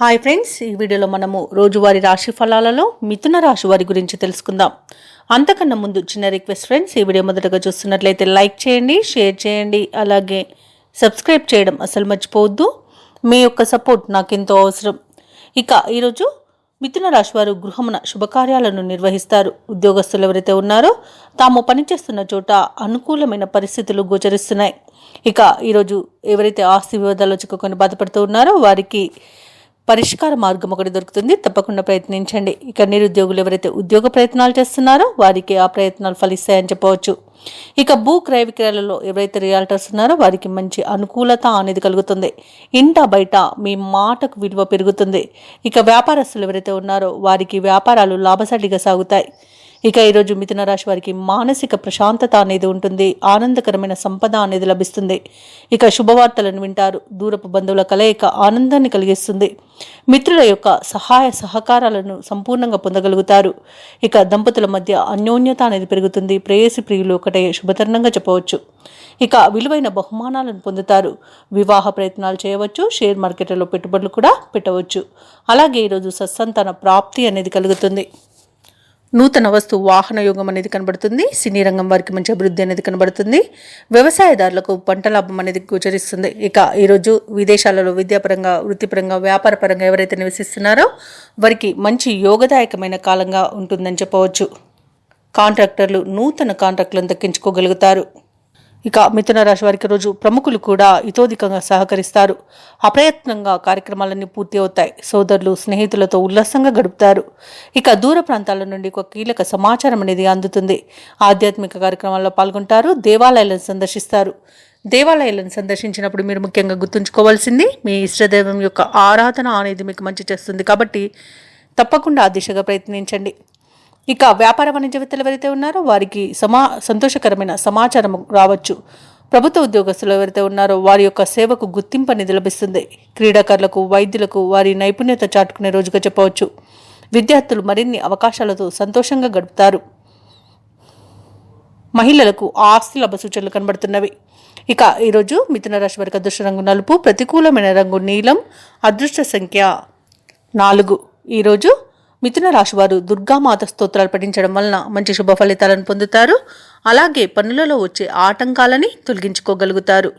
Hi friends, ఈ వీడియోలో మనము రోజువారీ రాశి ఫలాలలో మిథున రాశి వారి గురించి తెలుసుకుందాం. అంతకన్నా ముందు చిన్న రిక్వెస్ట్ ఫ్రెండ్స్, ఈ వీడియో మొదటగా చూస్తున్నట్లయితే లైక్ చేయండి, షేర్ చేయండి, అలాగే సబ్స్క్రైబ్ చేయడం అసలు మర్చిపోవద్దు. మీ యొక్క సపోర్ట్ నాకెంతో అవసరం. ఇక ఈరోజు మిథున రాశి వారు గృహమున శుభకార్యాలను నిర్వహిస్తారు. ఉద్యోగస్తులు ఎవరైతే ఉన్నారో తాము పనిచేస్తున్న చోట అనుకూలమైన పరిస్థితులు గోచరిస్తున్నాయి. ఇక ఈరోజు ఎవరైతే ఆస్తి వివాదాల్లో చిక్కుకొని బాధపడుతూ ఉన్నారో వారికి పరిష్కార మార్గం ఒకటి దొరుకుతుంది. తప్పకుండా ప్రయత్నించండి. ఇక నిరుద్యోగులు ఎవరైతే ఉద్యోగ ప్రయత్నాలు చేస్తున్నారో వారికి ఆ ప్రయత్నాలు ఫలిస్తాయని చెప్పవచ్చు. ఇక భూ క్రయ విక్రయాలలో ఎవరైతే రియాల్టర్స్ ఉన్నారో వారికి మంచి అనుకూలత అనేది కలుగుతుంది. ఇంట బయట మీ మాటకు విలువ పెరుగుతుంది. ఇక వ్యాపారస్తులు ఎవరైతే ఉన్నారో వారికి వ్యాపారాలు లాభసాటిగా సాగుతాయి. ఇక ఈరోజు మిథున రాశి వారికి మానసిక ప్రశాంతత అనేది ఉంటుంది. ఆనందకరమైన సంపద అనేది లభిస్తుంది. ఇక శుభవార్తలను వింటారు. దూరపు బంధువుల కలయిక ఆనందాన్ని కలిగిస్తుంది. మిత్రుల యొక్క సహాయ సహకారాలను సంపూర్ణంగా పొందగలుగుతారు. ఇక దంపతుల మధ్య అన్యోన్యత అనేది పెరుగుతుంది. ప్రేయసి ప్రియులు ఒకటే శుభతరుణంగా చెప్పవచ్చు. ఇక విలువైన బహుమానాలను పొందుతారు. వివాహ ప్రయత్నాలు చేయవచ్చు. షేర్ మార్కెట్లలో పెట్టుబడులు కూడా పెట్టవచ్చు. అలాగే ఈరోజు సత్సంతాన ప్రాప్తి అనేది కలుగుతుంది. నూతన వస్తు వాహన యోగం అనేది కనబడుతుంది. సినీ రంగం వారికి మంచి అభివృద్ధి అనేది కనబడుతుంది. వ్యవసాయదారులకు పంట లాభం అనేది గోచరిస్తుంది. ఇక ఈరోజు విదేశాలలో విద్యాపరంగా, వృత్తిపరంగా, వ్యాపారపరంగా ఎవరైతే నివసిస్తున్నారో వారికి మంచి యోగదాయకమైన కాలంగా ఉంటుందని చెప్పవచ్చు. కాంట్రాక్టర్లు నూతన కాంట్రాక్టులను దక్కించుకోగలుగుతారు. ఇక మిథున రాశి వారికి రోజు ప్రముఖులు కూడా ఇతోధికంగా సహకరిస్తారు. అప్రయత్నంగా కార్యక్రమాలన్నీ పూర్తి అవుతాయి. సోదరులు, స్నేహితులతో ఉల్లాసంగా గడుపుతారు. ఇక దూర ప్రాంతాల నుండి ఒక కీలక సమాచారం అనేది అందుతుంది. ఆధ్యాత్మిక కార్యక్రమాల్లో పాల్గొంటారు. దేవాలయాలను సందర్శిస్తారు. దేవాలయాలను సందర్శించినప్పుడు మీరు ముఖ్యంగా గుర్తుంచుకోవాల్సింది మీ ఇష్టదైవం యొక్క ఆరాధన అనేది మీకు మంచి చేస్తుంది. కాబట్టి తప్పకుండా ఆ దిశగా ప్రయత్నించండి. ఇక వ్యాపార వాణిజ్యవేత్తలు ఎవరైతే ఉన్నారో వారికి సంతోషకరమైన సమాచారం రావచ్చు. ప్రభుత్వ ఉద్యోగస్తులు ఎవరైతే ఉన్నారో వారి యొక్క సేవకు గుర్తింపు అనేది లభిస్తుంది. క్రీడాకారులకు, వైద్యులకు వారి నైపుణ్యత చాటుకునే రోజుగా చెప్పవచ్చు. విద్యార్థులు మరిన్ని అవకాశాలతో సంతోషంగా గడుపుతారు. మహిళలకు ఆస్తి లాభ సూచనలు కనబడుతున్నవి. ఇక ఈరోజు మిథున రాశి వారికి అదృష్ట రంగు నలుపు, ప్రతికూలమైన రంగు నీలం, అదృష్ట సంఖ్య 4. ఈరోజు మిథున రాశి వారు దుర్గామాత స్తోత్రాలు పఠించడం వలన మంచి శుభ ఫలితాలను పొందుతారు. అలాగే పనులలో వచ్చే ఆటంకాలని తొలగించుకోగలుగుతారు.